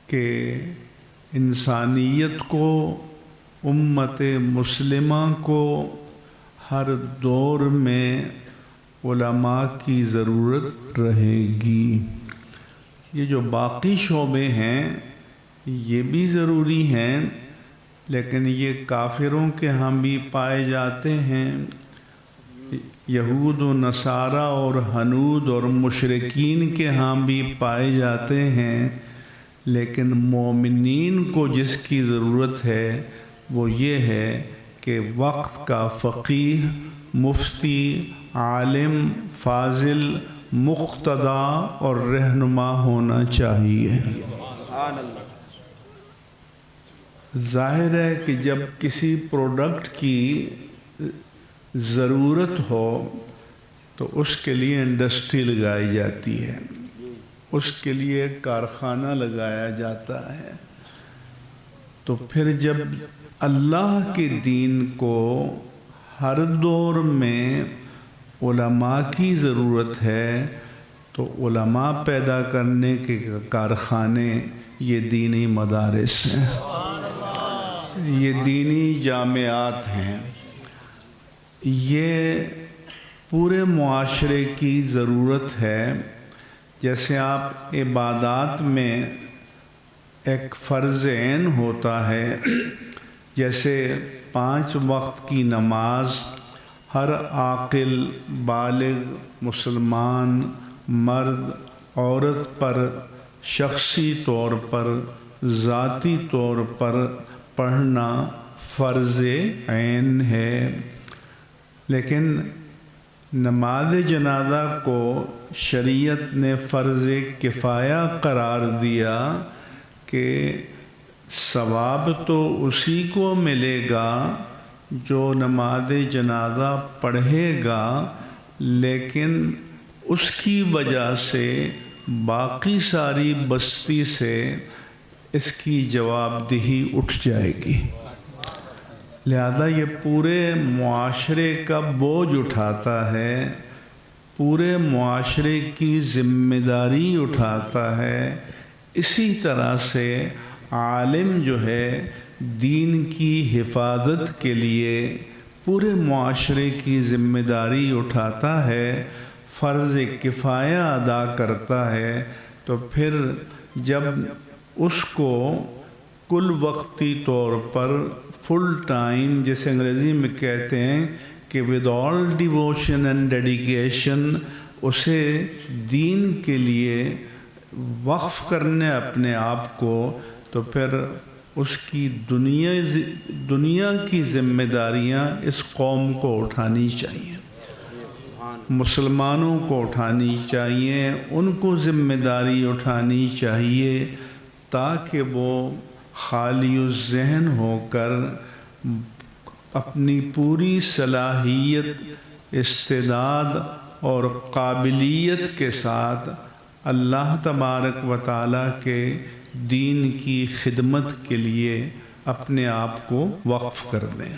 کہ انسانیت کو، امت مسلمہ کو ہر دور میں علماء کی ضرورت رہے گی۔ یہ جو باقی شعبے ہیں یہ بھی ضروری ہیں، لیکن یہ کافروں کے ہاں بھی پائے جاتے ہیں، یہود و نصارہ اور ہنود اور مشرکین کے ہاں بھی پائے جاتے ہیں، لیکن مومنین کو جس کی ضرورت ہے وہ یہ ہے کہ وقت کا فقیہ، مفتی، عالم، فاضل، مقتدا اور رہنما ہونا چاہیے۔ ظاہر ہے کہ جب کسی پروڈکٹ کی ضرورت ہو تو اس کے لیے انڈسٹری لگائی جاتی ہے، اس کے لیے کارخانہ لگایا جاتا ہے۔ تو پھر جب اللہ کے دین کو ہر دور میں علماء کی ضرورت ہے تو علماء پیدا کرنے کے کارخانے یہ دینی مدارس ہیں، یہ دینی جامعات ہیں، یہ پورے معاشرے کی ضرورت ہے۔ جیسے آپ عبادات میں ایک فرض عین ہوتا ہے، جیسے 5 وقت کی نماز ہر عاقل بالغ مسلمان مرد عورت پر شخصی طور پر ذاتی طور پر پڑھنا فرض عین ہے، لیکن نماز جنازہ کو شریعت نے فرض کفایہ قرار دیا کہ ثواب تو اسی کو ملے گا جو نماز جنازہ پڑھے گا، لیکن اس کی وجہ سے باقی ساری بستی سے اس کی جواب دہی اٹھ جائے گی، لہذا یہ پورے معاشرے کا بوجھ اٹھاتا ہے، پورے معاشرے کی ذمہ داری اٹھاتا ہے۔ اسی طرح سے عالم جو ہے دین کی حفاظت کے لیے پورے معاشرے کی ذمہ داری اٹھاتا ہے، فرض کفایہ ادا کرتا ہے، تو پھر جب اس کو کل وقتی طور پر فل ٹائم جیسے انگریزی میں کہتے ہیں کہ with all devotion and dedication اسے دین کے لیے وقف کرنے اپنے آپ کو، تو پھر اس کی دنیا کی ذمہ داریاں اس قوم کو اٹھانی چاہیے، مسلمانوں کو اٹھانی چاہیے، ان کو ذمہ داری اٹھانی چاہیے تاکہ وہ خالی الذہن ہو کر اپنی پوری صلاحیت، استعداد اور قابلیت کے ساتھ اللہ تبارک و تعالیٰ کے دین کی خدمت کے لیے اپنے آپ کو وقف کر دیں۔